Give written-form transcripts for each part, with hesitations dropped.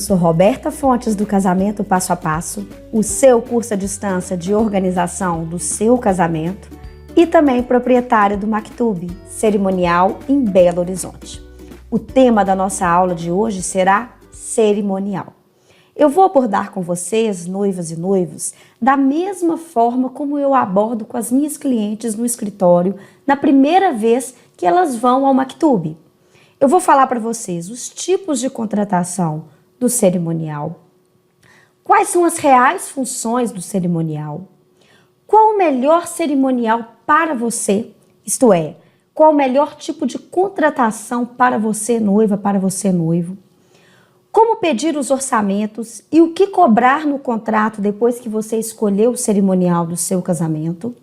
sou Roberta Fontes do Casamento Passo a Passo, o seu curso à distância de organização do seu casamento e também proprietária do Mactub, cerimonial em Belo Horizonte. O tema da nossa aula de hoje será cerimonial. Eu vou abordar com vocês, noivas e noivos, da mesma forma como eu abordo com as minhas clientes no escritório na primeira vez que elas vão ao Mactub. Eu vou falar para vocês os tipos de contratação do cerimonial, quais são as reais funções do cerimonial, qual o melhor cerimonial para você, isto é, qual o melhor tipo de contratação para você noiva, para você noivo, como pedir os orçamentos e o que cobrar no contrato depois que você escolheu o cerimonial do seu casamento.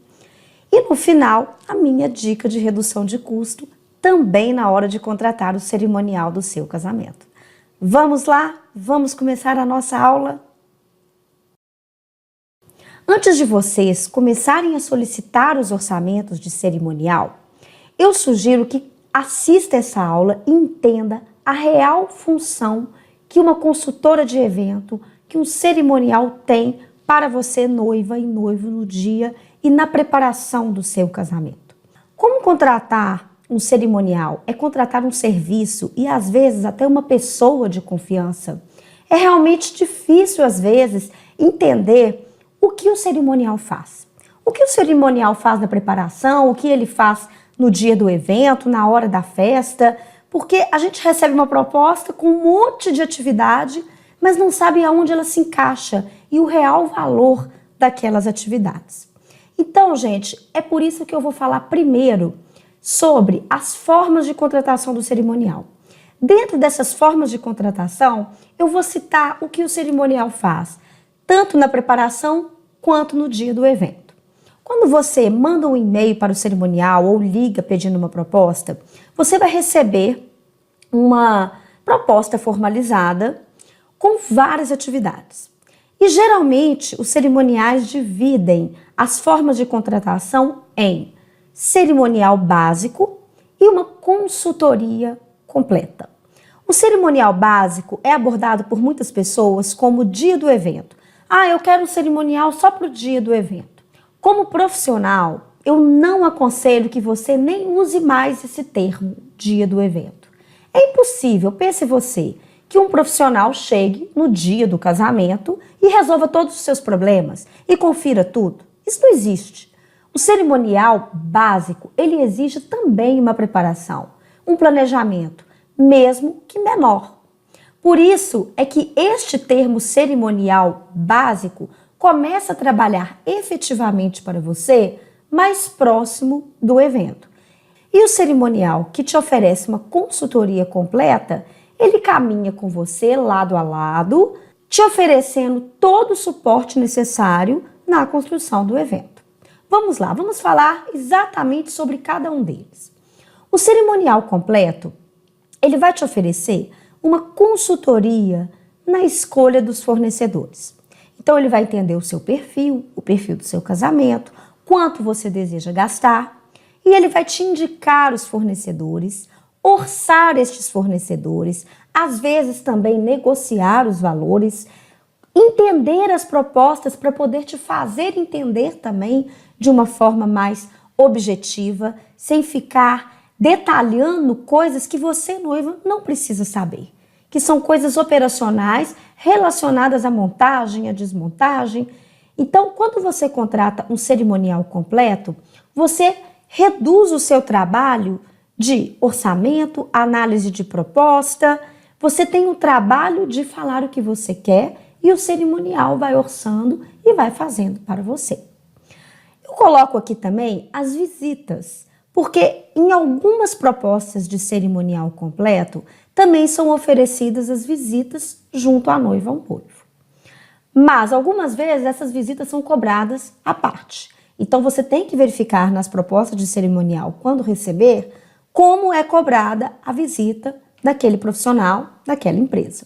E no final, a minha dica de redução de custo também na hora de contratar o cerimonial do seu casamento. Vamos lá? Vamos começar a nossa aula? Antes de vocês começarem a solicitar os orçamentos de cerimonial, eu sugiro que assista essa aula e entenda a real função que uma consultora de evento, que um cerimonial tem para você, noiva e noivo, no dia e na preparação do seu casamento. Como contratar um cerimonial é contratar um serviço e às vezes até uma pessoa de confiança. É realmente difícil às vezes entender o que o cerimonial faz. O que o cerimonial faz na preparação, o que ele faz no dia do evento, na hora da festa, porque a gente recebe uma proposta com um monte de atividade, mas não sabe aonde ela se encaixa e o real valor daquelas atividades. Então, gente, é por isso que eu vou falar primeiro sobre as formas de contratação do cerimonial. Dentro dessas formas de contratação, eu vou citar o que o cerimonial faz, tanto na preparação quanto no dia do evento. Quando você manda um e-mail para o cerimonial ou liga pedindo uma proposta, você vai receber uma proposta formalizada com várias atividades. E geralmente os cerimoniais dividem as formas de contratação em cerimonial básico e uma consultoria completa. O cerimonial básico é abordado por muitas pessoas como o dia do evento. Eu quero um cerimonial só para o dia do evento. Como profissional, eu não aconselho que você nem use mais esse termo, dia do evento. É impossível, pense você, que um profissional chegue no dia do casamento e resolva todos os seus problemas e confira tudo. Isso não existe. O cerimonial básico, ele exige também uma preparação, um planejamento, mesmo que menor. Por isso é que este termo cerimonial básico começa a trabalhar efetivamente para você mais próximo do evento. E o cerimonial que te oferece uma consultoria completa, ele caminha com você lado a lado, te oferecendo todo o suporte necessário na construção do evento. Vamos lá, vamos falar exatamente sobre cada um deles. O cerimonial completo, ele vai te oferecer uma consultoria na escolha dos fornecedores. Então, ele vai entender o seu perfil, o perfil do seu casamento, quanto você deseja gastar, e ele vai te indicar os fornecedores, orçar estes fornecedores, às vezes também negociar os valores, entender as propostas para poder te fazer entender também de uma forma mais objetiva, sem ficar detalhando coisas que você, noiva, não precisa saber, que são coisas operacionais relacionadas à montagem, à desmontagem. Então, quando você contrata um cerimonial completo, você reduz o seu trabalho de orçamento, análise de proposta, você tem o trabalho de falar o que você quer e o cerimonial vai orçando e vai fazendo para você. Eu coloco aqui também as visitas, porque em algumas propostas de cerimonial completo também são oferecidas as visitas junto à noiva ou noivo. Mas algumas vezes essas visitas são cobradas à parte. Então você tem que verificar nas propostas de cerimonial, quando receber, como é cobrada a visita daquele profissional, daquela empresa.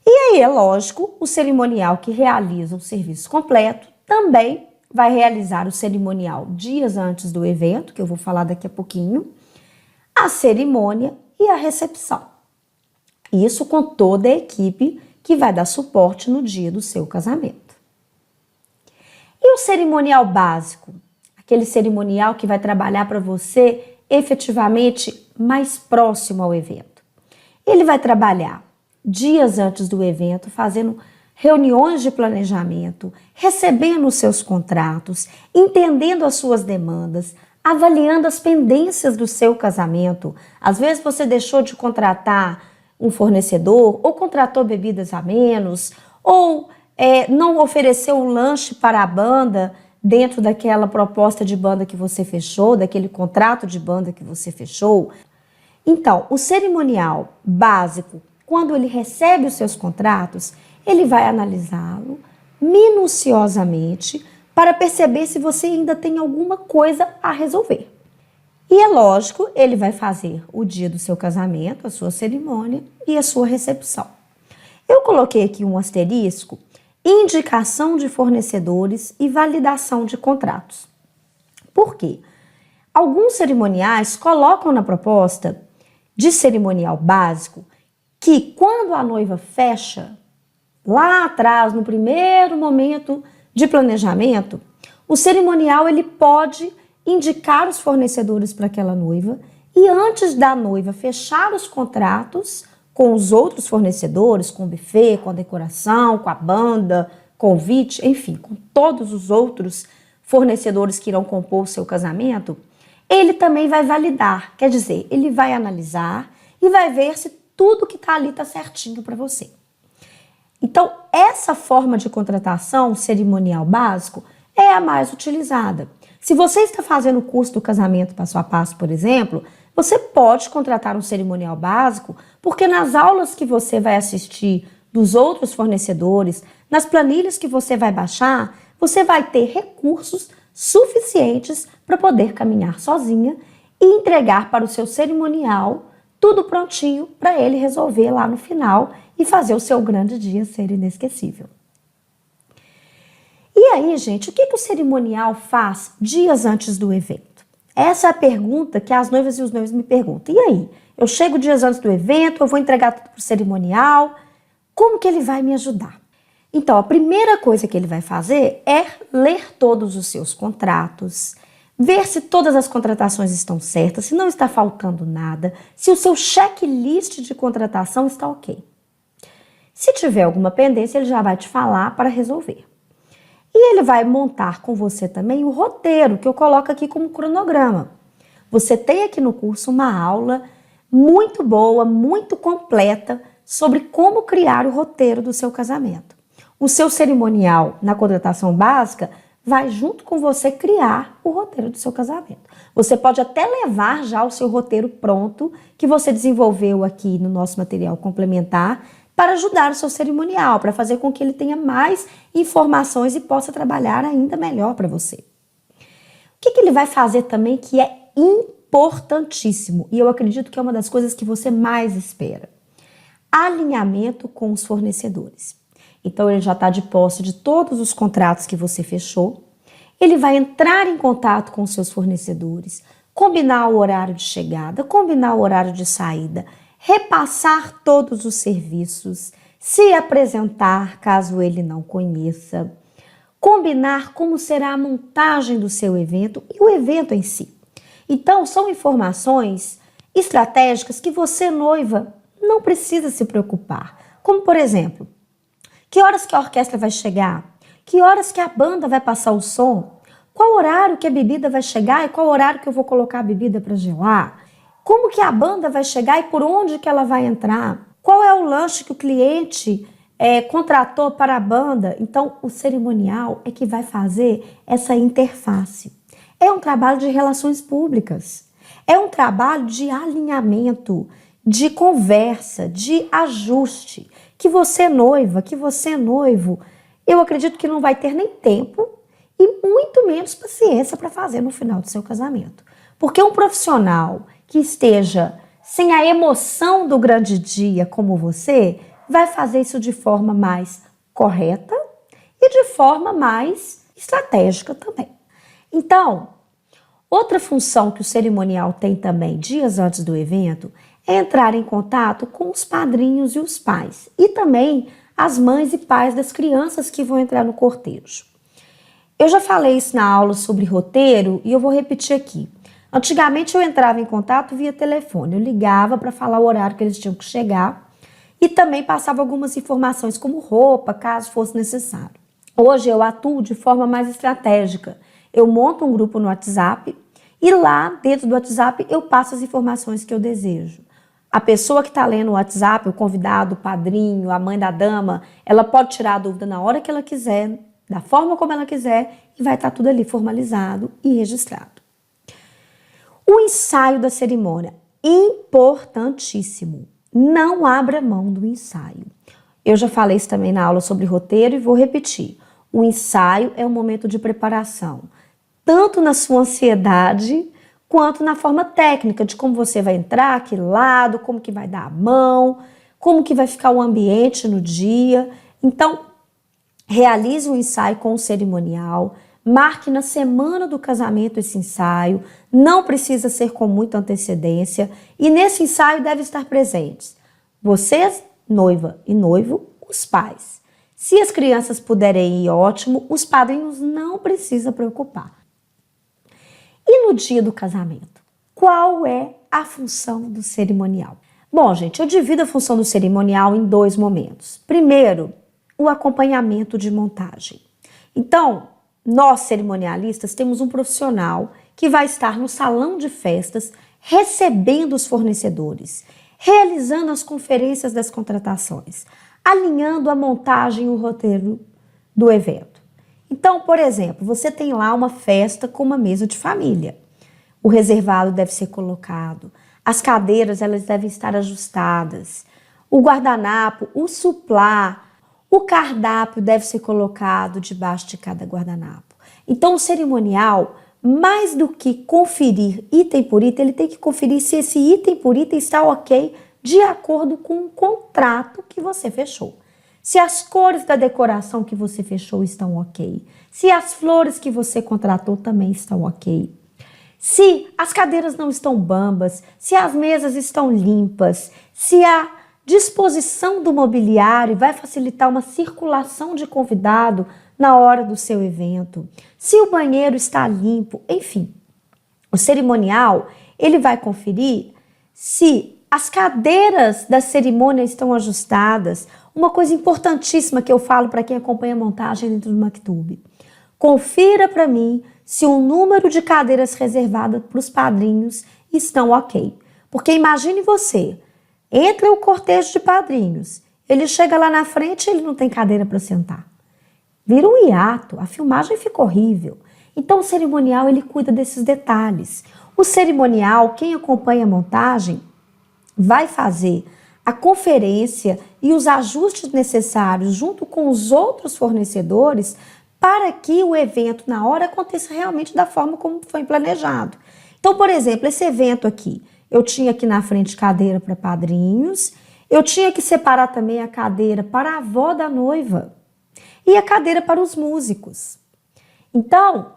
E aí, é lógico, o cerimonial que realiza o serviço completo também vai realizar o cerimonial dias antes do evento, que eu vou falar daqui a pouquinho, a cerimônia e a recepção. Isso com toda a equipe que vai dar suporte no dia do seu casamento. E o cerimonial básico? Aquele cerimonial que vai trabalhar para você efetivamente mais próximo ao evento. Ele vai trabalhar dias antes do evento, fazendo reuniões de planejamento, recebendo os seus contratos, entendendo as suas demandas, avaliando as pendências do seu casamento. Às vezes você deixou de contratar um fornecedor, ou contratou bebidas a menos, ou não ofereceu um lanche para a banda dentro daquela proposta de banda que você fechou, daquele contrato de banda que você fechou. Então, o cerimonial básico, quando ele recebe os seus contratos, ele vai analisá-lo minuciosamente para perceber se você ainda tem alguma coisa a resolver. E é lógico, ele vai fazer o dia do seu casamento, a sua cerimônia e a sua recepção. Eu coloquei aqui um asterisco, indicação de fornecedores e validação de contratos. Por quê? Alguns cerimoniais colocam na proposta de cerimonial básico que quando a noiva fecha, lá atrás, no primeiro momento de planejamento, o cerimonial ele pode indicar os fornecedores para aquela noiva e antes da noiva fechar os contratos com os outros fornecedores, com o buffet, com a decoração, com a banda, convite, enfim, com todos os outros fornecedores que irão compor o seu casamento, ele também vai validar, quer dizer, ele vai analisar e vai ver se tudo que está ali está certinho para você. Então, essa forma de contratação cerimonial básico é a mais utilizada. Se você está fazendo o curso do casamento passo a passo, por exemplo, você pode contratar um cerimonial básico, porque nas aulas que você vai assistir dos outros fornecedores, nas planilhas que você vai baixar, você vai ter recursos suficientes para poder caminhar sozinha e entregar para o seu cerimonial tudo prontinho para ele resolver lá no final e fazer o seu grande dia ser inesquecível. E aí, gente, o que o cerimonial faz dias antes do evento? Essa é a pergunta que as noivas e os noivos me perguntam. E aí, eu chego dias antes do evento, eu vou entregar tudo para o cerimonial, como que ele vai me ajudar? Então, a primeira coisa que ele vai fazer é ler todos os seus contratos, ver se todas as contratações estão certas, se não está faltando nada, se o seu checklist de contratação está ok. Se tiver alguma pendência, ele já vai te falar para resolver. E ele vai montar com você também o roteiro, que eu coloco aqui como cronograma. Você tem aqui no curso uma aula muito boa, muito completa, sobre como criar o roteiro do seu casamento. O seu cerimonial na contratação básica vai junto com você criar o roteiro do seu casamento. Você pode até levar já o seu roteiro pronto, que você desenvolveu aqui no nosso material complementar, para ajudar o seu cerimonial, para fazer com que ele tenha mais informações e possa trabalhar ainda melhor para você. O que ele vai fazer também que é importantíssimo, e eu acredito que é uma das coisas que você mais espera? Alinhamento com os fornecedores. Então, ele já está de posse de todos os contratos que você fechou, ele vai entrar em contato com os seus fornecedores, combinar o horário de chegada, combinar o horário de saída, repassar todos os serviços, se apresentar caso ele não conheça, combinar como será a montagem do seu evento e o evento em si. Então, são informações estratégicas que você, noiva, não precisa se preocupar. Como, por exemplo, que horas que a orquestra vai chegar? Que horas que a banda vai passar o som? Qual horário que a bebida vai chegar e qual horário que eu vou colocar a bebida para gelar? Como que a banda vai chegar e por onde que ela vai entrar? Qual é o lanche que o cliente contratou para a banda? Então, o cerimonial é que vai fazer essa interface. É um trabalho de relações públicas. É um trabalho de alinhamento, de conversa, de ajuste. Que você, noiva, que você, noivo, eu acredito que não vai ter nem tempo e muito menos paciência para fazer no final do seu casamento. Porque um profissional que esteja sem a emoção do grande dia como você, vai fazer isso de forma mais correta e de forma mais estratégica também. Então, outra função que o cerimonial tem também dias antes do evento é entrar em contato com os padrinhos e os pais, e também as mães e pais das crianças que vão entrar no cortejo. Eu já falei isso na aula sobre roteiro e eu vou repetir aqui. Antigamente eu entrava em contato via telefone, eu ligava para falar o horário que eles tinham que chegar e também passava algumas informações como roupa, caso fosse necessário. Hoje eu atuo de forma mais estratégica. Eu monto um grupo no WhatsApp e lá dentro do WhatsApp eu passo as informações que eu desejo. A pessoa que está lendo o WhatsApp, o convidado, o padrinho, a mãe da dama, ela pode tirar a dúvida na hora que ela quiser, da forma como ela quiser e vai estar tudo ali formalizado e registrado. O ensaio da cerimônia, importantíssimo. Não abra mão do ensaio. Eu já falei isso também na aula sobre roteiro e vou repetir. O ensaio é um momento de preparação, tanto na sua ansiedade quanto na forma técnica de como você vai entrar, que lado, como que vai dar a mão, como que vai ficar o ambiente no dia. Então, realize o ensaio com o cerimonial, marque na semana do casamento esse ensaio, não precisa ser com muita antecedência e nesse ensaio devem estar presentes vocês, noiva e noivo, os pais. Se as crianças puderem ir, ótimo, os padrinhos não precisam preocupar. E no dia do casamento, qual é a função do cerimonial? Bom, gente, eu divido a função do cerimonial em dois momentos. Primeiro, o acompanhamento de montagem. Então, nós cerimonialistas temos um profissional que vai estar no salão de festas recebendo os fornecedores, realizando as conferências das contratações, alinhando a montagem e o roteiro do evento. Então, por exemplo, você tem lá uma festa com uma mesa de família. O reservado deve ser colocado, as cadeiras elas devem estar ajustadas, o guardanapo, o suplá, o cardápio deve ser colocado debaixo de cada guardanapo. Então, o cerimonial, mais do que conferir item por item, ele tem que conferir se esse item por item está ok de acordo com o contrato que você fechou. Se as cores da decoração que você fechou estão ok. Se as flores que você contratou também estão ok. Se as cadeiras não estão bambas, se as mesas estão limpas, se a disposição do mobiliário vai facilitar uma circulação de convidado na hora do seu evento, se o banheiro está limpo, enfim. O cerimonial, ele vai conferir se as cadeiras da cerimônia estão ajustadas. Uma coisa importantíssima que eu falo para quem acompanha a montagem dentro do Maktub. Confira para mim se o número de cadeiras reservadas para os padrinhos estão ok. Porque imagine você, entra o cortejo de padrinhos, ele chega lá na frente e ele não tem cadeira para sentar. Vira um hiato, a filmagem fica horrível. Então o cerimonial ele cuida desses detalhes. O cerimonial, quem acompanha a montagem, vai fazer a conferência e os ajustes necessários junto com os outros fornecedores para que o evento na hora aconteça realmente da forma como foi planejado. Então, por exemplo, esse evento aqui, eu tinha aqui na frente cadeira para padrinhos, eu tinha que separar também a cadeira para a avó da noiva e a cadeira para os músicos. Então,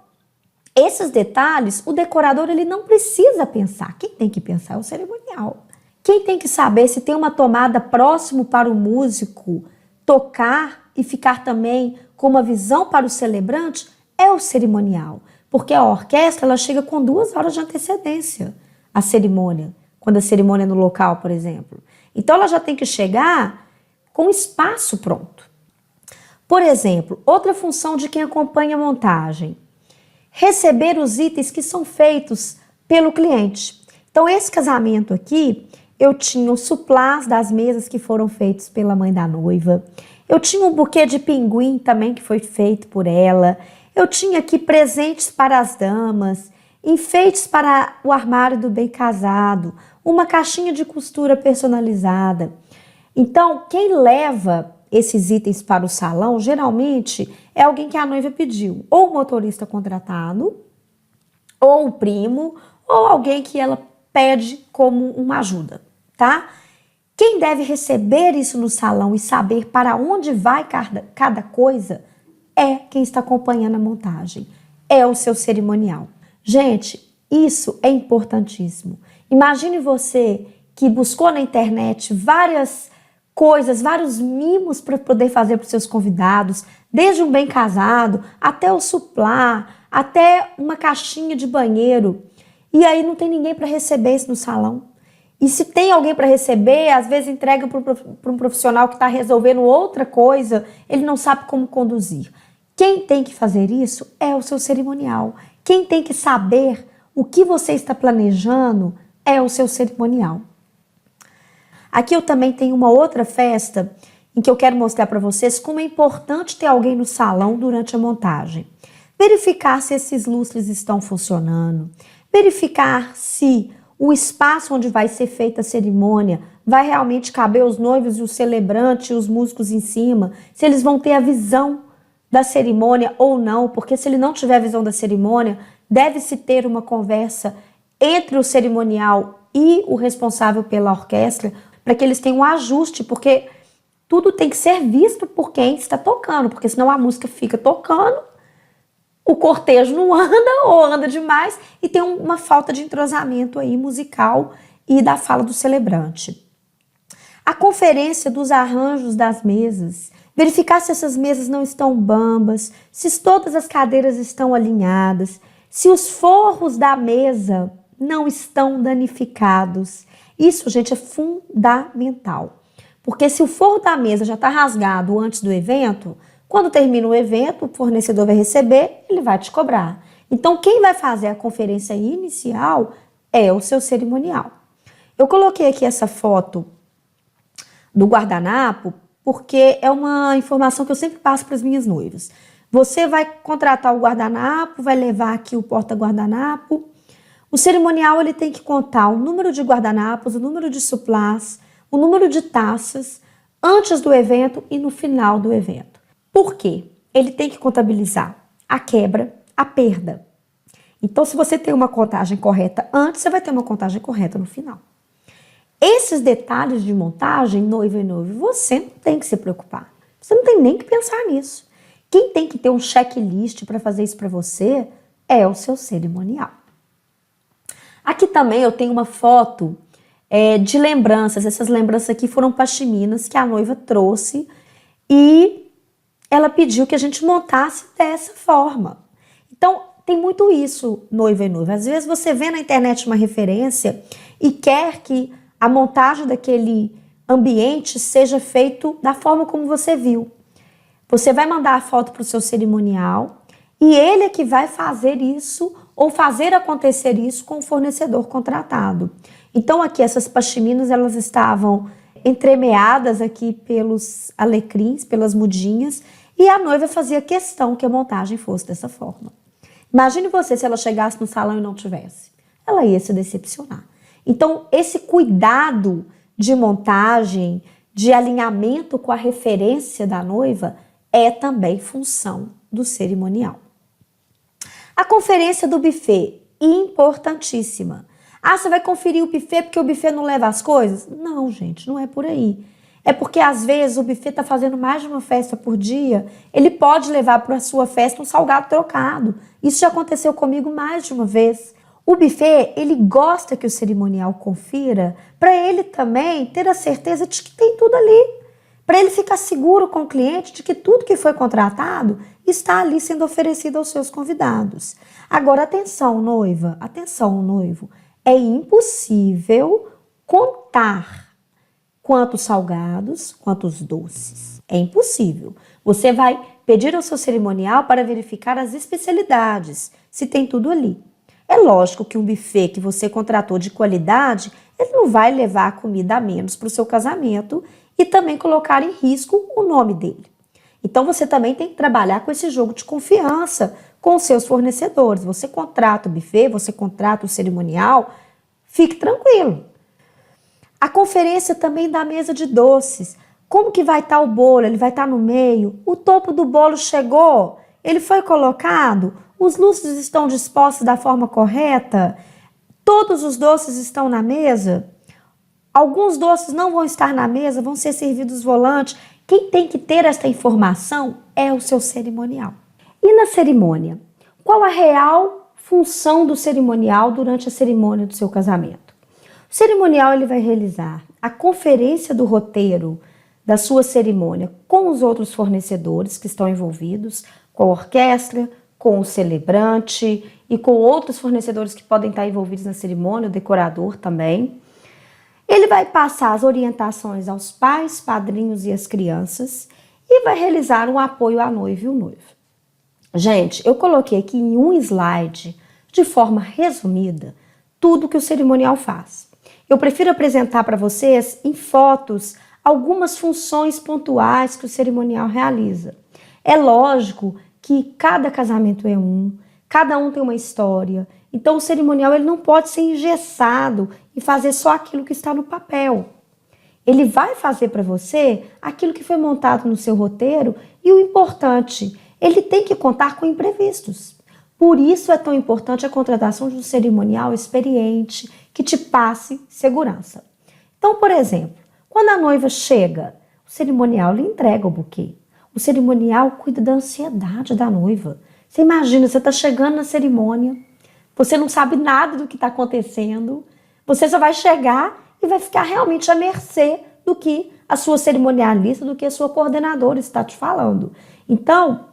esses detalhes, o decorador ele não precisa pensar. Quem tem que pensar é o cerimonial. Quem tem que saber se tem uma tomada próximo para o músico tocar e ficar também com uma visão para o celebrante é o cerimonial. Porque a orquestra ela chega com 2 horas de antecedência à cerimônia, quando a cerimônia é no local, por exemplo. Então ela já tem que chegar com o espaço pronto. Por exemplo, outra função de quem acompanha a montagem, receber os itens que são feitos pelo cliente. Então esse casamento aqui, eu tinha os suplás das mesas que foram feitos pela mãe da noiva. Eu tinha um buquê de pinguim também que foi feito por ela. Eu tinha aqui presentes para as damas, enfeites para o armário do bem casado, uma caixinha de costura personalizada. Então, quem leva esses itens para o salão, geralmente, é alguém que a noiva pediu. Ou o motorista contratado, ou o primo, ou alguém que ela pede como uma ajuda, tá? Quem deve receber isso no salão e saber para onde vai cada coisa é quem está acompanhando a montagem, é o seu cerimonial. Gente, isso é importantíssimo. Imagine você que buscou na internet várias coisas, vários mimos para poder fazer para os seus convidados, desde um bem casado, até o suplá, até uma caixinha de banheiro. E aí não tem ninguém para receber isso no salão. E se tem alguém para receber, às vezes entrega para um profissional que está resolvendo outra coisa, ele não sabe como conduzir. Quem tem que fazer isso é o seu cerimonial. Quem tem que saber o que você está planejando é o seu cerimonial. Aqui eu também tenho uma outra festa em que eu quero mostrar para vocês como é importante ter alguém no salão durante a montagem. Verificar se esses lustres estão funcionando, verificar se o espaço onde vai ser feita a cerimônia vai realmente caber os noivos e o celebrante e os músicos em cima, se eles vão ter a visão da cerimônia ou não, porque se ele não tiver a visão da cerimônia, deve-se ter uma conversa entre o cerimonial e o responsável pela orquestra, para que eles tenham um ajuste, porque tudo tem que ser visto por quem está tocando, porque senão a música fica tocando, o cortejo não anda ou anda demais e tem uma falta de entrosamento aí musical e da fala do celebrante. A conferência dos arranjos das mesas, verificar se essas mesas não estão bambas, se todas as cadeiras estão alinhadas, se os forros da mesa não estão danificados. Isso, gente, é fundamental. Porque se o forro da mesa já está rasgado antes do evento, quando termina o evento, o fornecedor vai receber, ele vai te cobrar. Então, quem vai fazer a conferência inicial é o seu cerimonial. Eu coloquei aqui essa foto do guardanapo, porque é uma informação que eu sempre passo para as minhas noivas. Você vai contratar o guardanapo, vai levar aqui o porta-guardanapo. O cerimonial ele tem que contar o número de guardanapos, o número de suplás, o número de taças antes do evento e no final do evento. Por quê? Ele tem que contabilizar a quebra, a perda. Então, se você tem uma contagem correta antes, você vai ter uma contagem correta no final. Esses detalhes de montagem, noiva e noivo, você não tem que se preocupar. Você não tem nem que pensar nisso. Quem tem que ter um checklist para fazer isso para você é o seu cerimonial. Aqui também eu tenho uma foto de lembranças. Essas lembranças aqui foram pashminas que a noiva trouxe e ela pediu que a gente montasse dessa forma. Então, tem muito isso, noiva e noiva. Às vezes você vê na internet uma referência e quer que a montagem daquele ambiente seja feito da forma como você viu. Você vai mandar a foto para o seu cerimonial e ele é que vai fazer isso ou fazer acontecer isso com o fornecedor contratado. Então aqui essas pashminas, elas estavam entremeadas aqui pelos alecrins, pelas mudinhas, e a noiva fazia questão que a montagem fosse dessa forma. Imagine você se ela chegasse no salão e não tivesse. Ela ia se decepcionar. Então esse cuidado de montagem, de alinhamento com a referência da noiva, é também função do cerimonial. A conferência do buffet, importantíssima. Ah, você vai conferir o buffet porque o buffet não leva as coisas? Não, gente, não é por aí. É porque às vezes o buffet está fazendo mais de uma festa por dia, ele pode levar para a sua festa um salgado trocado. Isso já aconteceu comigo mais de uma vez. O buffet, ele gosta que o cerimonial confira para ele também ter a certeza de que tem tudo ali. Para ele ficar seguro com o cliente de que tudo que foi contratado está ali sendo oferecido aos seus convidados. Agora, atenção, noiva, atenção, noivo. É impossível contar quantos salgados, quantos doces. É impossível. Você vai pedir ao seu cerimonial para verificar as especialidades, se tem tudo ali. É lógico que um buffet que você contratou de qualidade, ele não vai levar comida a menos para o seu casamento e também colocar em risco o nome dele. Então você também tem que trabalhar com esse jogo de confiança com os seus fornecedores. Você contrata o buffet, você contrata o cerimonial, fique tranquilo. A conferência também da mesa de doces. Como que vai estar o bolo? Ele vai estar no meio? O topo do bolo chegou? Ele foi colocado? Os lustres estão dispostos da forma correta? Todos os doces estão na mesa? Alguns doces não vão estar na mesa, vão ser servidos volantes. Quem tem que ter esta informação é o seu cerimonial. E na cerimônia? Qual a real função do cerimonial durante a cerimônia do seu casamento? O cerimonial ele vai realizar a conferência do roteiro da sua cerimônia com os outros fornecedores que estão envolvidos, com a orquestra, com o celebrante e com outros fornecedores que podem estar envolvidos na cerimônia, o decorador também. Ele vai passar as orientações aos pais, padrinhos e às crianças e vai realizar um apoio à noiva e o noivo. Gente, eu coloquei aqui em um slide, de forma resumida, tudo que o cerimonial faz. Eu prefiro apresentar para vocês em fotos algumas funções pontuais que o cerimonial realiza. É lógico que cada casamento é cada um tem uma história. Então o cerimonial ele não pode ser engessado e fazer só aquilo que está no papel. Ele vai fazer para você aquilo que foi montado no seu roteiro e o importante, ele tem que contar com imprevistos. Por isso é tão importante a contratação de um cerimonial experiente que te passe segurança. Então, por exemplo, quando a noiva chega, o cerimonial lhe entrega o buquê. O cerimonial cuida da ansiedade da noiva. Você imagina, você está chegando na cerimônia, você não sabe nada do que está acontecendo, você só vai chegar e vai ficar realmente à mercê do que a sua cerimonialista, do que a sua coordenadora está te falando. Então,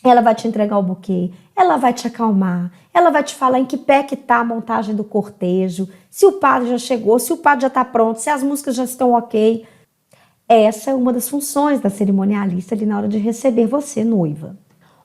ela vai te entregar o buquê, ela vai te acalmar, ela vai te falar em que pé que está a montagem do cortejo, se o padre já chegou, se o padre já está pronto, se as músicas já estão ok. Essa é uma das funções da cerimonialista ali na hora de receber você, noiva.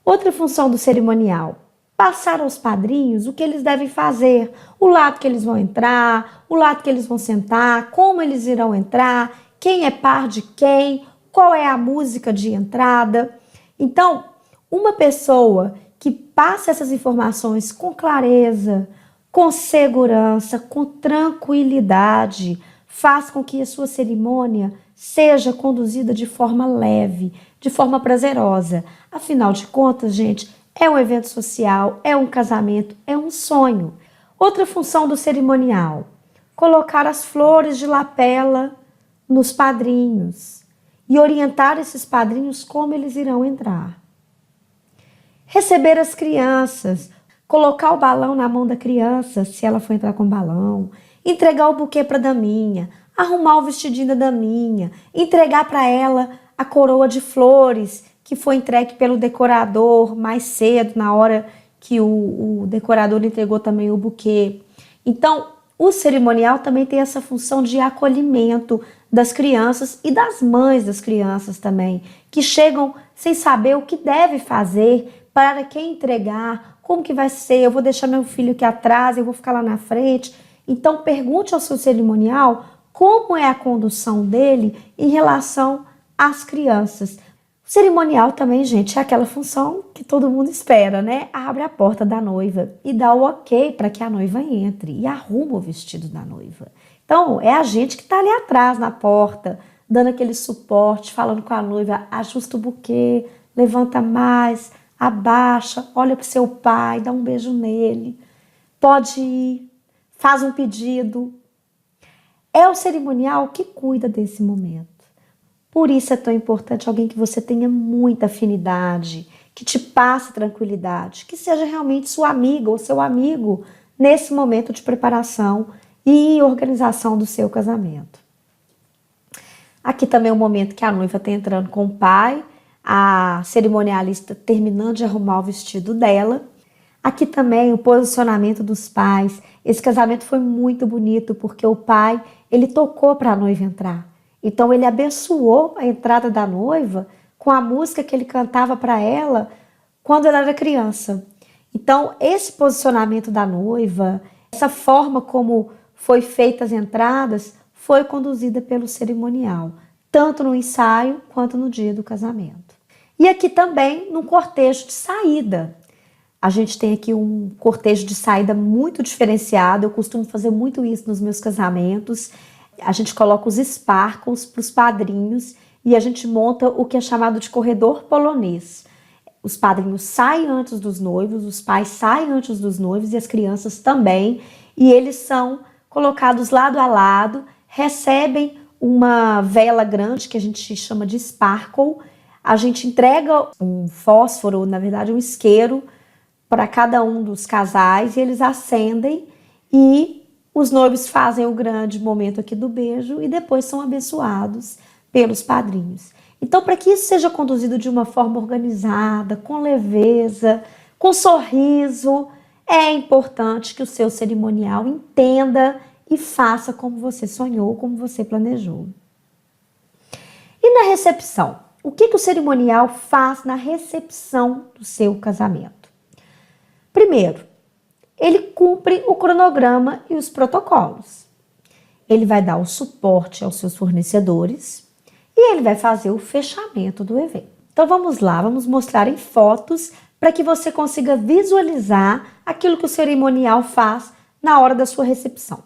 Outra função do cerimonial, passar aos padrinhos o que eles devem fazer, o lado que eles vão entrar, o lado que eles vão sentar, como eles irão entrar, quem é par de quem, qual é a música de entrada. Então, uma pessoa que passa essas informações com clareza, com segurança, com tranquilidade, faz com que a sua cerimônia seja conduzida de forma leve, de forma prazerosa. Afinal de contas, gente, é um evento social, é um casamento, é um sonho. Outra função do cerimonial, colocar as flores de lapela nos padrinhos e orientar esses padrinhos como eles irão entrar. Receber as crianças, colocar o balão na mão da criança, se ela for entrar com balão, entregar o buquê para a daminha, arrumar o vestidinho da daminha, entregar para ela a coroa de flores que foi entregue pelo decorador mais cedo, na hora que o decorador entregou também o buquê. Então, o cerimonial também tem essa função de acolhimento das crianças e das mães das crianças também, que chegam sem saber o que deve fazer, para quem entregar, como que vai ser, eu vou deixar meu filho aqui atrás, eu vou ficar lá na frente. Então, pergunte ao seu cerimonial como é a condução dele em relação às crianças. O cerimonial também, gente, é aquela função que todo mundo espera, né? Abre a porta da noiva e dá o ok para que a noiva entre e arruma o vestido da noiva. Então, é a gente que está ali atrás na porta, dando aquele suporte, falando com a noiva, ajusta o buquê, levanta mais, abaixa, olha para o seu pai, dá um beijo nele, pode ir, faz um pedido. É o cerimonial que cuida desse momento. Por isso é tão importante alguém que você tenha muita afinidade, que te passe tranquilidade, que seja realmente sua amiga ou seu amigo nesse momento de preparação e organização do seu casamento. Aqui também é o momento que a noiva está entrando com o pai, a cerimonialista terminando de arrumar o vestido dela. Aqui também o posicionamento dos pais. Esse casamento foi muito bonito porque o pai, ele tocou para a noiva entrar. Então ele abençoou a entrada da noiva com a música que ele cantava para ela quando ela era criança. Então esse posicionamento da noiva, essa forma como foi feitas as entradas, foi conduzida pelo cerimonial, tanto no ensaio quanto no dia do casamento. E aqui também no cortejo de saída. A gente tem aqui um cortejo de saída muito diferenciado. Eu costumo fazer muito isso nos meus casamentos. A gente coloca os sparkles para os padrinhos e a gente monta o que é chamado de corredor polonês. Os padrinhos saem antes dos noivos, os pais saem antes dos noivos e as crianças também. E eles são colocados lado a lado, recebem uma vela grande que a gente chama de sparkle. A gente entrega um fósforo, na verdade um isqueiro, para cada um dos casais e eles acendem e Os noivos fazem o grande momento aqui do beijo e depois são abençoados pelos padrinhos. Então, para que isso seja conduzido de uma forma organizada, com leveza, com sorriso, é importante que o seu cerimonial entenda e faça como você sonhou, como você planejou. E na recepção? O que o cerimonial faz na recepção do seu casamento? Primeiro, ele cumpre o cronograma e os protocolos. Ele vai dar o suporte aos seus fornecedores e ele vai fazer o fechamento do evento. Então vamos lá, vamos mostrar em fotos para que você consiga visualizar aquilo que o cerimonial faz na hora da sua recepção.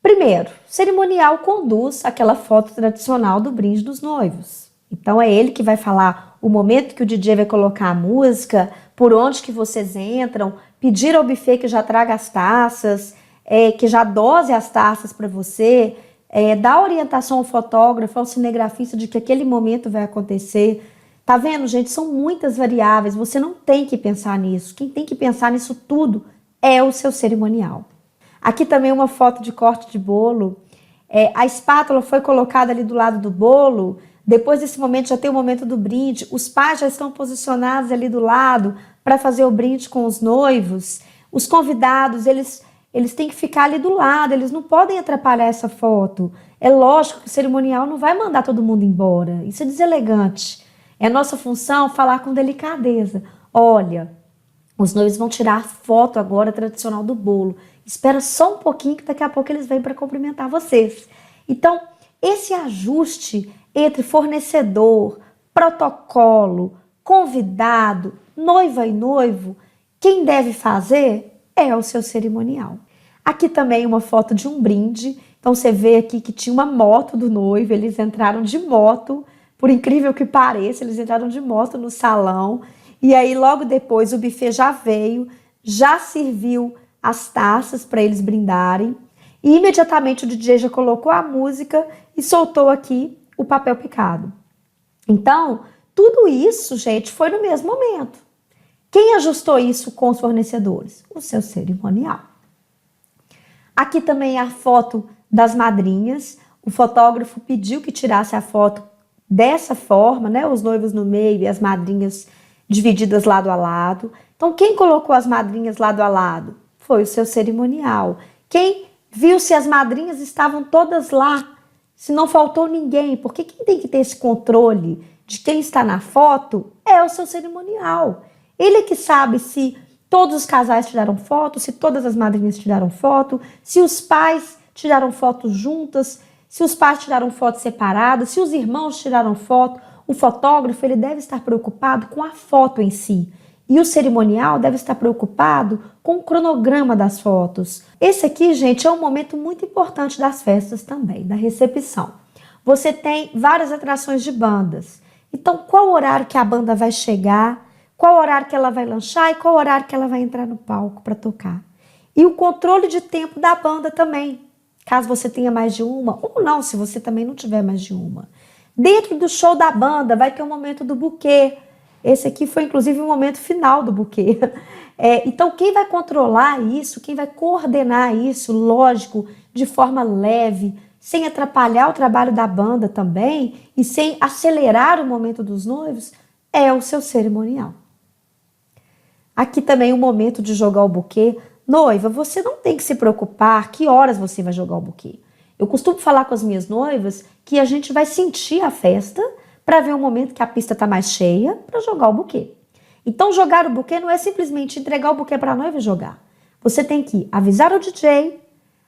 Primeiro, o cerimonial conduz aquela foto tradicional do brinde dos noivos. Então é ele que vai falar o momento que o DJ vai colocar a música, por onde que vocês entram, pedir ao buffet que já traga as taças, que já dose as taças para você, dar orientação ao fotógrafo, ao cinegrafista de que aquele momento vai acontecer. Tá vendo, gente? São muitas variáveis, você não tem que pensar nisso. Quem tem que pensar nisso tudo é o seu cerimonial. Aqui também uma foto de corte de bolo. A espátula foi colocada ali do lado do bolo. Depois desse momento já tem o momento do brinde. Os pais já estão posicionados ali do lado para fazer o brinde com os noivos. Os convidados, eles têm que ficar ali do lado, eles não podem atrapalhar essa foto. É lógico que o cerimonial não vai mandar todo mundo embora. Isso é deselegante. É nossa função falar com delicadeza. Olha, os noivos vão tirar a foto agora tradicional do bolo. Espera só um pouquinho que daqui a pouco eles vêm para cumprimentar vocês. Então, esse ajuste entre fornecedor, protocolo, convidado, noiva e noivo, quem deve fazer é o seu cerimonial. Aqui também uma foto de um brinde. Então você vê aqui que tinha uma moto do noivo, eles entraram de moto, por incrível que pareça, eles entraram de moto no salão. E aí logo depois o buffet já veio, já serviu as taças para eles brindarem. E imediatamente o DJ já colocou a música e soltou aqui o papel picado. Então, tudo isso, gente, foi no mesmo momento. Quem ajustou isso com os fornecedores? O seu cerimonial. Aqui também a foto das madrinhas. O fotógrafo pediu que tirasse a foto dessa forma, né? Os noivos no meio e as madrinhas divididas lado a lado. Então, quem colocou as madrinhas lado a lado? Foi o seu cerimonial. Quem viu se as madrinhas estavam todas lá, se não faltou ninguém, porque quem tem que ter esse controle de quem está na foto é o seu cerimonial. Ele é que sabe se todos os casais tiraram foto, se todas as madrinhas tiraram foto, se os pais tiraram fotos juntas, se os pais tiraram fotos separadas, se os irmãos tiraram foto. O fotógrafo ele deve estar preocupado com a foto em si. E o cerimonial deve estar preocupado com o cronograma das fotos. Esse aqui, gente, é um momento muito importante das festas também, da recepção. Você tem várias atrações de bandas. Então, qual horário que a banda vai chegar, qual horário que ela vai lanchar e qual horário que ela vai entrar no palco para tocar. E o controle de tempo da banda também, caso você tenha mais de uma, ou não, se você também não tiver mais de uma. Dentro do show da banda vai ter o momento do buquê. Esse aqui foi, inclusive, o momento final do buquê. Então, quem vai controlar isso, quem vai coordenar isso, lógico, de forma leve, sem atrapalhar o trabalho da banda também e sem acelerar o momento dos noivos, é o seu cerimonial. Aqui também o momento de jogar o buquê. Noiva, você não tem que se preocupar que horas você vai jogar o buquê. Eu costumo falar com as minhas noivas que a gente vai sentir a festa para ver o momento que a pista está mais cheia para jogar o buquê. Então, jogar o buquê não é simplesmente entregar o buquê para a noiva e jogar. Você tem que avisar o DJ,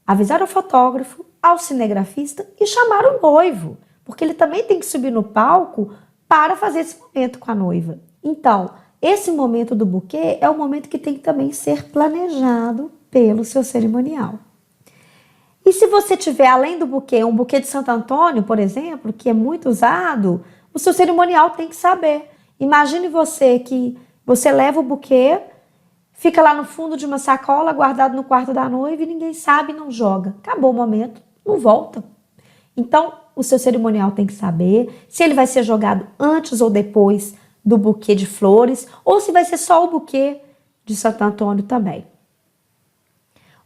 avisar o fotógrafo, ao cinegrafista e chamar o noivo, porque ele também tem que subir no palco para fazer esse momento com a noiva. Então, esse momento do buquê é o momento que tem que também ser planejado pelo seu cerimonial. E se você tiver, além do buquê, um buquê de Santo Antônio, por exemplo, que é muito usado, o seu cerimonial tem que saber. Imagine você que você leva o buquê, fica lá no fundo de uma sacola, guardado no quarto da noiva e ninguém sabe e não joga. Acabou o momento, não volta. Então, o seu cerimonial tem que saber se ele vai ser jogado antes ou depois do buquê de flores, ou se vai ser só o buquê de Santo Antônio também.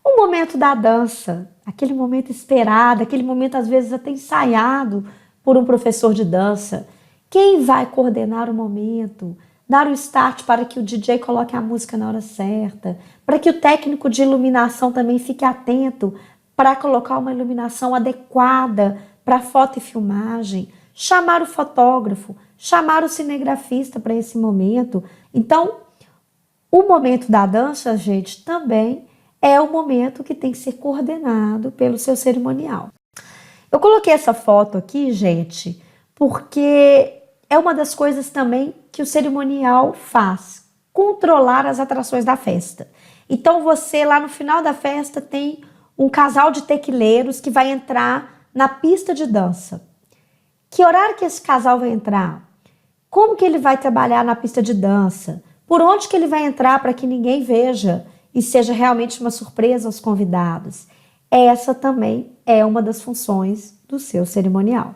O momento da dança, aquele momento esperado, aquele momento às vezes até ensaiado por um professor de dança. Quem vai coordenar o momento, dar o start para que o DJ coloque a música na hora certa, para que o técnico de iluminação também fique atento para colocar uma iluminação adequada para foto e filmagem, chamar o fotógrafo, chamar o cinegrafista para esse momento. Então, o momento da dança, gente, também é o momento que tem que ser coordenado pelo seu cerimonial. Eu coloquei essa foto aqui, gente, porque é uma das coisas também que o cerimonial faz, controlar as atrações da festa. Então você lá no final da festa tem um casal de tequileiros que vai entrar na pista de dança. Que horário que esse casal vai entrar? Como que ele vai trabalhar na pista de dança? Por onde que ele vai entrar para que ninguém veja e seja realmente uma surpresa aos convidados? Essa também é uma das funções do seu cerimonial.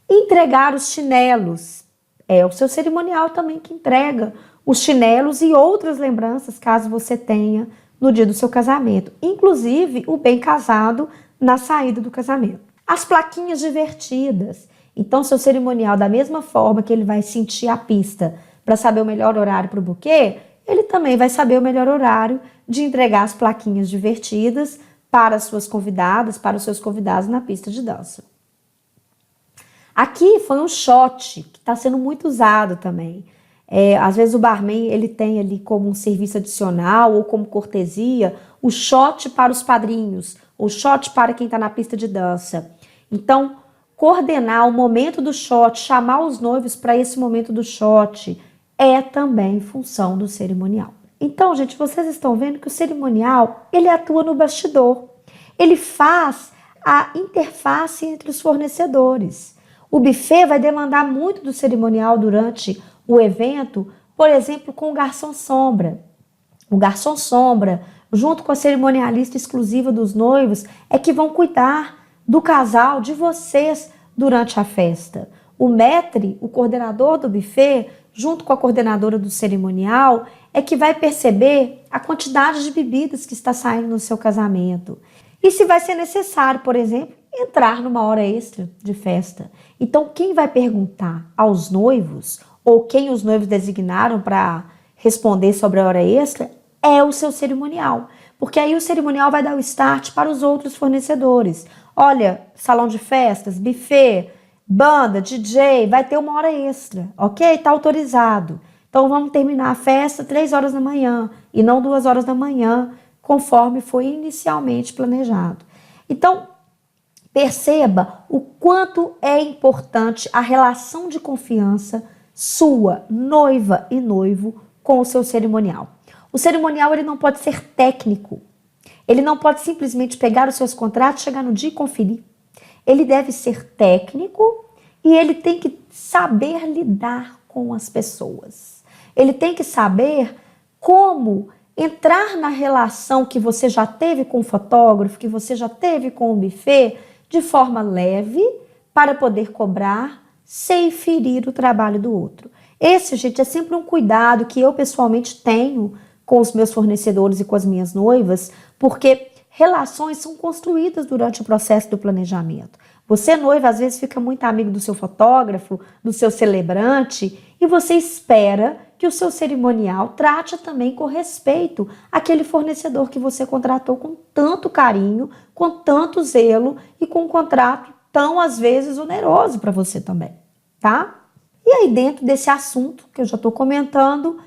Entregar os chinelos. É o seu cerimonial também que entrega os chinelos e outras lembranças, caso você tenha, no dia do seu casamento. Inclusive, o bem casado na saída do casamento. As plaquinhas divertidas. Então, seu cerimonial, da mesma forma que ele vai sentir a pista para saber o melhor horário para o buquê, ele também vai saber o melhor horário de entregar as plaquinhas divertidas para as suas convidadas, para os seus convidados na pista de dança. Aqui foi um shot que está sendo muito usado também. Às vezes o barman ele tem ali como um serviço adicional ou como cortesia o shot para os padrinhos, o shot para quem está na pista de dança. Então, coordenar o momento do shot, chamar os noivos para esse momento do shot, é também função do cerimonial. Então, gente, vocês estão vendo que o cerimonial, ele atua no bastidor. Ele faz a interface entre os fornecedores. O buffet vai demandar muito do cerimonial durante o evento, por exemplo, com o garçom sombra. O garçom sombra, junto com a cerimonialista exclusiva dos noivos, é que vão cuidar do casal, de vocês, durante a festa. O maître, o coordenador do buffet, junto com a coordenadora do cerimonial, é que vai perceber a quantidade de bebidas que está saindo no seu casamento. E se vai ser necessário, por exemplo, entrar numa hora extra de festa. Então, quem vai perguntar aos noivos, ou quem os noivos designaram para responder sobre a hora extra, é o seu cerimonial. Porque aí o cerimonial vai dar o start para os outros fornecedores. Olha, salão de festas, buffet, banda, DJ, vai ter uma hora extra, ok? Está autorizado. Então vamos terminar a festa 3 horas da manhã e não 2 horas da manhã, conforme foi inicialmente planejado. Então, perceba o quanto é importante a relação de confiança sua, noiva e noivo, com o seu cerimonial. O cerimonial ele não pode ser técnico. Ele não pode simplesmente pegar os seus contratos, chegar no dia e conferir. Ele deve ser técnico e ele tem que saber lidar com as pessoas. Ele tem que saber como entrar na relação que você já teve com o fotógrafo, que você já teve com o buffet, de forma leve, para poder cobrar sem ferir o trabalho do outro. Esse, gente, é sempre um cuidado que eu pessoalmente tenho com os meus fornecedores e com as minhas noivas, porque relações são construídas durante o processo do planejamento. Você, noiva, às vezes fica muito amigo do seu fotógrafo, do seu celebrante, e você espera que o seu cerimonial trate também com respeito àquele fornecedor que você contratou com tanto carinho, com tanto zelo e com um contrato tão, às vezes, oneroso para você também, tá? E aí, dentro desse assunto que eu já estou comentando,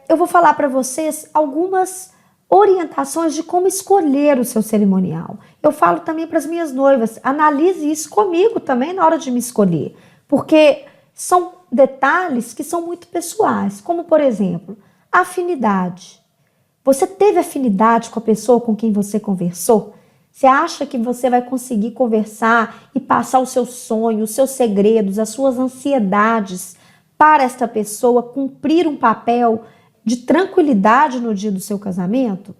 eu vou falar para vocês algumas orientações de como escolher o seu cerimonial. Eu falo também para as minhas noivas, analise isso comigo também na hora de me escolher, porque são detalhes que são muito pessoais, como por exemplo, afinidade. Você teve afinidade com a pessoa com quem você conversou? Você acha que você vai conseguir conversar e passar o seu sonho, os seus segredos, as suas ansiedades para esta pessoa cumprir um papel de tranquilidade no dia do seu casamento?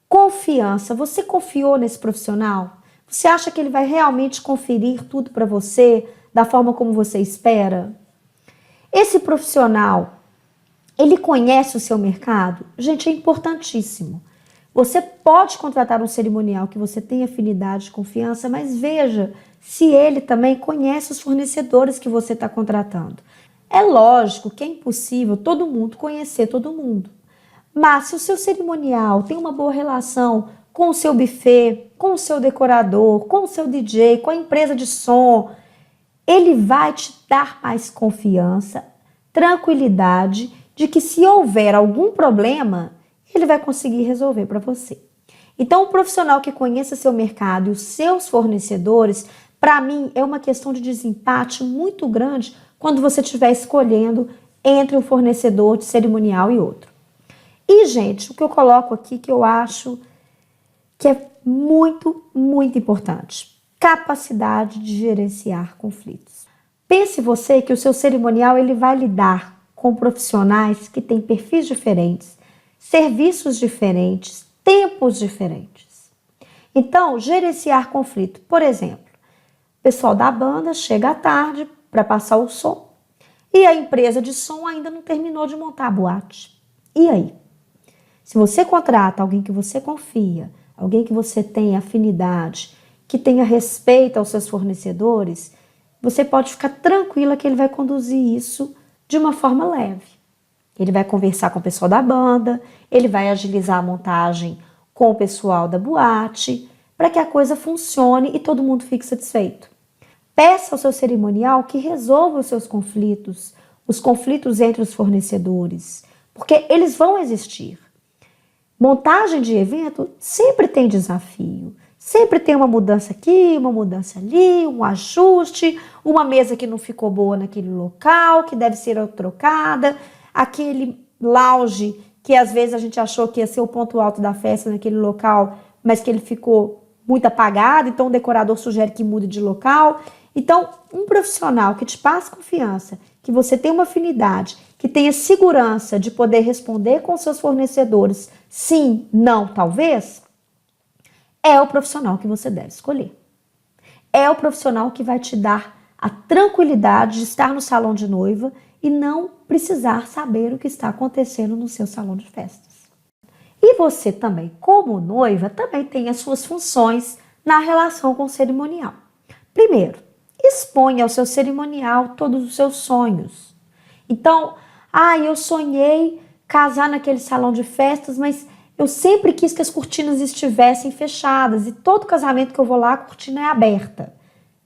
Confiança. Você confiou nesse profissional? Você acha que ele vai realmente conferir tudo para você da forma como você espera? Esse profissional, ele conhece o seu mercado? Gente, é importantíssimo. Você pode contratar um cerimonial que você tem afinidade, confiança, mas veja se ele também conhece os fornecedores que você está contratando. É lógico que é impossível todo mundo conhecer todo mundo. Mas se o seu cerimonial tem uma boa relação com o seu buffet, com o seu decorador, com o seu DJ, com a empresa de som, ele vai te dar mais confiança, tranquilidade de que se houver algum problema, ele vai conseguir resolver para você. Então, o profissional que conheça seu mercado e os seus fornecedores, para mim, é uma questão de desempate muito grande quando você estiver escolhendo entre um fornecedor de cerimonial e outro. E, gente, o que eu coloco aqui que eu acho que é muito, muito importante: capacidade de gerenciar conflitos. Pense você que o seu cerimonial ele vai lidar com profissionais que têm perfis diferentes, serviços diferentes, tempos diferentes. Então, gerenciar conflito. Por exemplo, o pessoal da banda chega à tarde para passar o som e a empresa de som ainda não terminou de montar a boate. E aí? Se você contrata alguém que você confia, alguém que você tem afinidade, que tenha respeito aos seus fornecedores, você pode ficar tranquila que ele vai conduzir isso de uma forma leve. Ele vai conversar com o pessoal da banda, ele vai agilizar a montagem com o pessoal da boate, para que a coisa funcione e todo mundo fique satisfeito. Peça ao seu cerimonial que resolva os seus conflitos, os conflitos entre os fornecedores, porque eles vão existir. Montagem de evento sempre tem desafio, sempre tem uma mudança aqui, uma mudança ali, um ajuste, uma mesa que não ficou boa naquele local, que deve ser trocada, aquele lounge que às vezes a gente achou que ia ser o ponto alto da festa naquele local, mas que ele ficou muito apagado, então o decorador sugere que mude de local. Então, um profissional que te passa confiança, que você tem uma afinidade, que tenha segurança de poder responder com seus fornecedores sim, não, talvez, é o profissional que você deve escolher. É o profissional que vai te dar a tranquilidade de estar no salão de noiva e não precisar saber o que está acontecendo no seu salão de festas. E você também, como noiva, também tem as suas funções na relação com o cerimonial. Primeiro, exponha ao seu cerimonial todos os seus sonhos. Então, eu sonhei casar naquele salão de festas, mas eu sempre quis que as cortinas estivessem fechadas e todo casamento que eu vou lá, a cortina é aberta.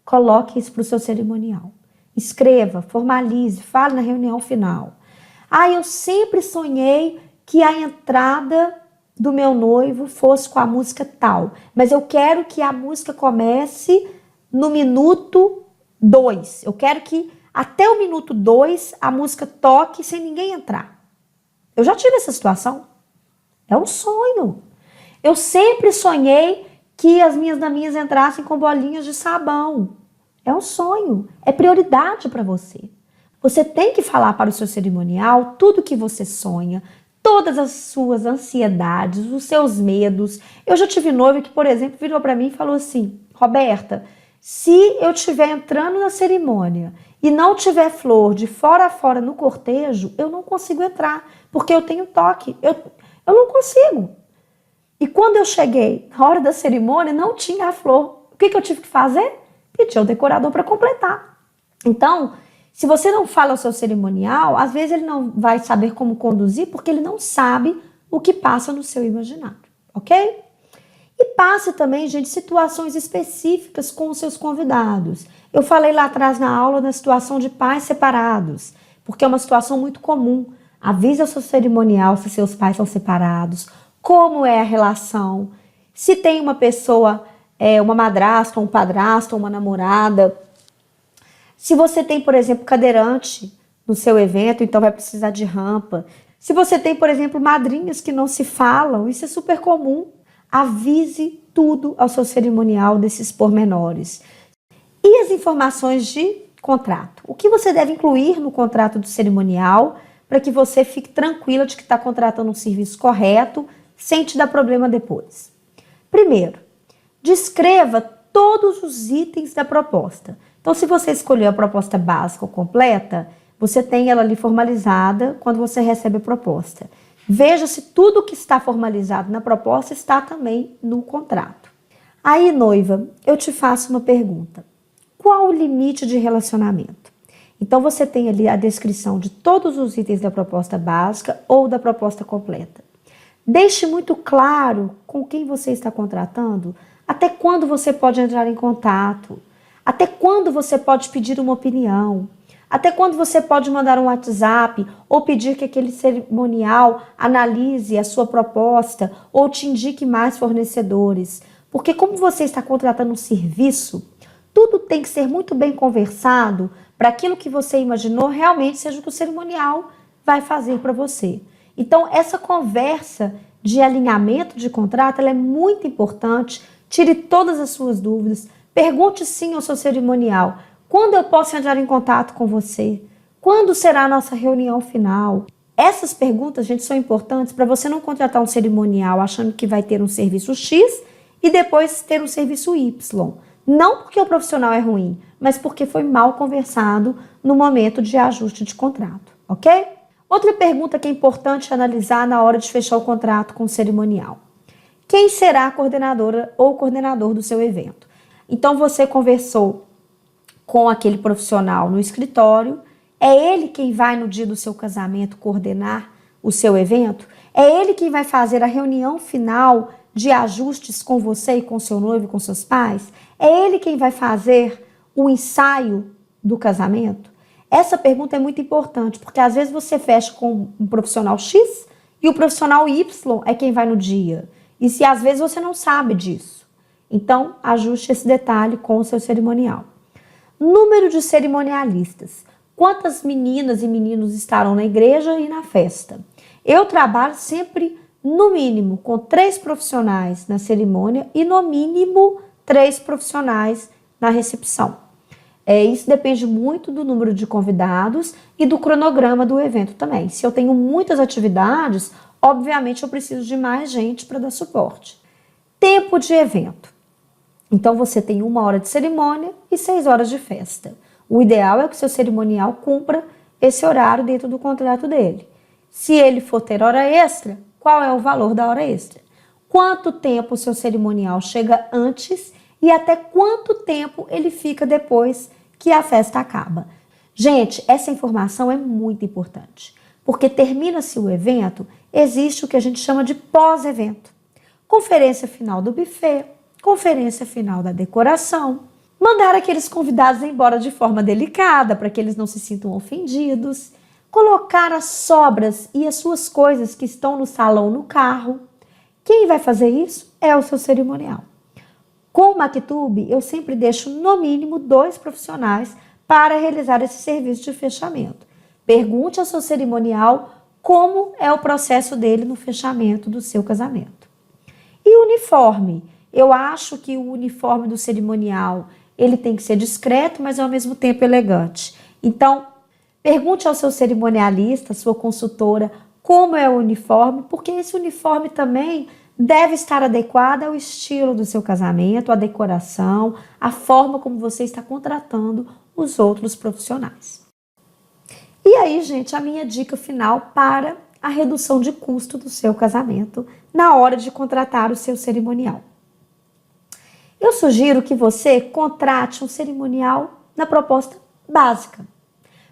Coloque isso para o seu cerimonial. Escreva, formalize, fale na reunião final. Eu sempre sonhei que a entrada do meu noivo fosse com a música tal, mas eu quero que a música comece no minuto 2. Eu quero que até o minuto 2 a música toque sem ninguém entrar. Eu já tive essa situação. É um sonho. Eu sempre sonhei que as minhas daminhas entrassem com bolinhas de sabão. É um sonho. É prioridade para você. Você tem que falar para o seu cerimonial tudo que você sonha, todas as suas ansiedades, os seus medos. Eu já tive noiva que, por exemplo, virou para mim e falou assim: Roberta, se eu estiver entrando na cerimônia e não tiver flor de fora a fora no cortejo, eu não consigo entrar, porque eu tenho toque, eu não consigo. E quando eu cheguei na hora da cerimônia, não tinha a flor. O que eu tive que fazer? Pedir ao decorador para completar. Então, se você não fala ao seu cerimonial, às vezes ele não vai saber como conduzir, porque ele não sabe o que passa no seu imaginário, ok? E passe também, gente, situações específicas com os seus convidados. Eu falei lá atrás na aula da situação de pais separados, porque é uma situação muito comum. Avise ao seu cerimonial se seus pais são separados, como é a relação, se tem uma pessoa, uma madrasta, um padrasto, uma namorada. Se você tem, por exemplo, cadeirante no seu evento, então vai precisar de rampa. Se você tem, por exemplo, madrinhas que não se falam, isso é super comum. Avise tudo ao seu cerimonial desses pormenores. E as informações de contrato? O que você deve incluir no contrato do cerimonial para que você fique tranquila de que está contratando um serviço correto, sem te dar problema depois? Primeiro, descreva todos os itens da proposta. Então, se você escolheu a proposta básica ou completa, você tem ela ali formalizada quando você recebe a proposta. Veja se tudo que está formalizado na proposta está também no contrato. Aí, noiva, eu te faço uma pergunta. Qual o limite de relacionamento? Então, você tem ali a descrição de todos os itens da proposta básica ou da proposta completa. Deixe muito claro com quem você está contratando, até quando você pode entrar em contato, até quando você pode pedir uma opinião, até quando você pode mandar um WhatsApp ou pedir que aquele cerimonial analise a sua proposta ou te indique mais fornecedores. Porque como você está contratando um serviço, tudo tem que ser muito bem conversado para aquilo que você imaginou realmente seja o que o cerimonial vai fazer para você. Então, essa conversa de alinhamento de contrato ela é muito importante. Tire todas as suas dúvidas. Pergunte sim ao seu cerimonial. Quando eu posso entrar em contato com você? Quando será a nossa reunião final? Essas perguntas, gente, são importantes para você não contratar um cerimonial achando que vai ter um serviço X e depois ter um serviço Y. Não porque o profissional é ruim, mas porque foi mal conversado no momento de ajuste de contrato, ok? Outra pergunta que é importante analisar na hora de fechar o contrato com o cerimonial. Quem será a coordenadora ou coordenador do seu evento? Então, você conversou com aquele profissional no escritório, é ele quem vai no dia do seu casamento coordenar o seu evento? É ele quem vai fazer a reunião final de ajustes com você e com seu noivo e com seus pais? É ele quem vai fazer o ensaio do casamento? Essa pergunta é muito importante, porque às vezes você fecha com um profissional X e o profissional Y é quem vai no dia. E se às vezes você não sabe disso. Então, ajuste esse detalhe com o seu cerimonial. Número de cerimonialistas. Quantas meninas e meninos estarão na igreja e na festa? Eu trabalho sempre, no mínimo, com 3 profissionais na cerimônia e, no mínimo, 3 profissionais na recepção. Isso depende muito do número de convidados e do cronograma do evento também. Se eu tenho muitas atividades, obviamente eu preciso de mais gente para dar suporte. Tempo de evento. Então, você tem 1 hora de cerimônia e 6 horas de festa. O ideal é que o seu cerimonial cumpra esse horário dentro do contrato dele. Se ele for ter hora extra, qual é o valor da hora extra? Quanto tempo o seu cerimonial chega antes e até quanto tempo ele fica depois que a festa acaba? Gente, essa informação é muito importante, porque termina-se o evento, existe o que a gente chama de pós-evento. Conferência final do buffet, conferência final da decoração, mandar aqueles convidados embora de forma delicada para que eles não se sintam ofendidos, colocar as sobras e as suas coisas que estão no salão no carro. Quem vai fazer isso é o seu cerimonial. Com o Maktub, eu sempre deixo no mínimo 2 profissionais para realizar esse serviço de fechamento. Pergunte ao seu cerimonial como é o processo dele no fechamento do seu casamento. E o uniforme? Eu acho que o uniforme do cerimonial, ele tem que ser discreto, mas ao mesmo tempo elegante. Então, pergunte ao seu cerimonialista, sua consultora, como é o uniforme, porque esse uniforme também deve estar adequado ao estilo do seu casamento, à decoração, à forma como você está contratando os outros profissionais. E aí, gente, a minha dica final para a redução de custo do seu casamento na hora de contratar o seu cerimonial. Eu sugiro que você contrate um cerimonial na proposta básica.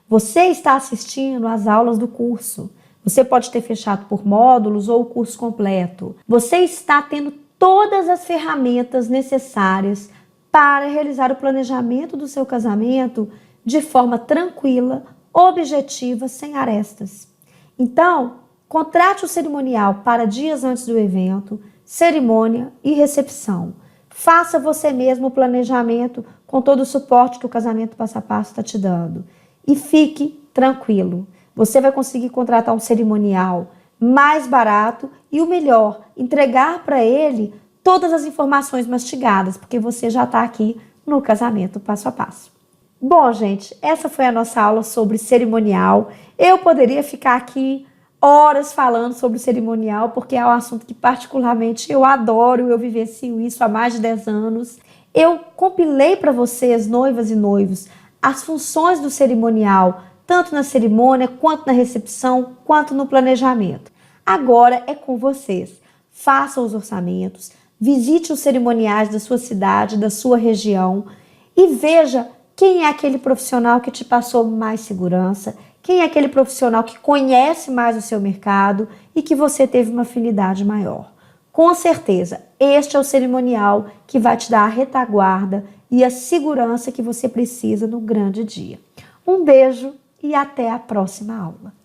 Você está assistindo às aulas do curso. Você pode ter fechado por módulos ou o curso completo. Você está tendo todas as ferramentas necessárias para realizar o planejamento do seu casamento de forma tranquila, objetiva, sem arestas. Então, contrate o cerimonial para dias antes do evento, cerimônia e recepção. Faça você mesmo o planejamento com todo o suporte que o Casamento Passo a Passo está te dando. E fique tranquilo. Você vai conseguir contratar um cerimonial mais barato e o melhor, entregar para ele todas as informações mastigadas, porque você já está aqui no Casamento Passo a Passo. Bom, gente, essa foi a nossa aula sobre cerimonial. Eu poderia ficar aqui horas falando sobre o cerimonial, porque é um assunto que particularmente eu adoro, eu vivencio isso há mais de 10 anos. Eu compilei para vocês, noivas e noivos, as funções do cerimonial, tanto na cerimônia, quanto na recepção, quanto no planejamento. Agora é com vocês. Façam os orçamentos, visite os cerimoniais da sua cidade, da sua região e veja quem é aquele profissional que te passou mais segurança, quem é aquele profissional que conhece mais o seu mercado e que você teve uma afinidade maior. Com certeza, este é o cerimonial que vai te dar a retaguarda e a segurança que você precisa no grande dia. Um beijo e até a próxima aula.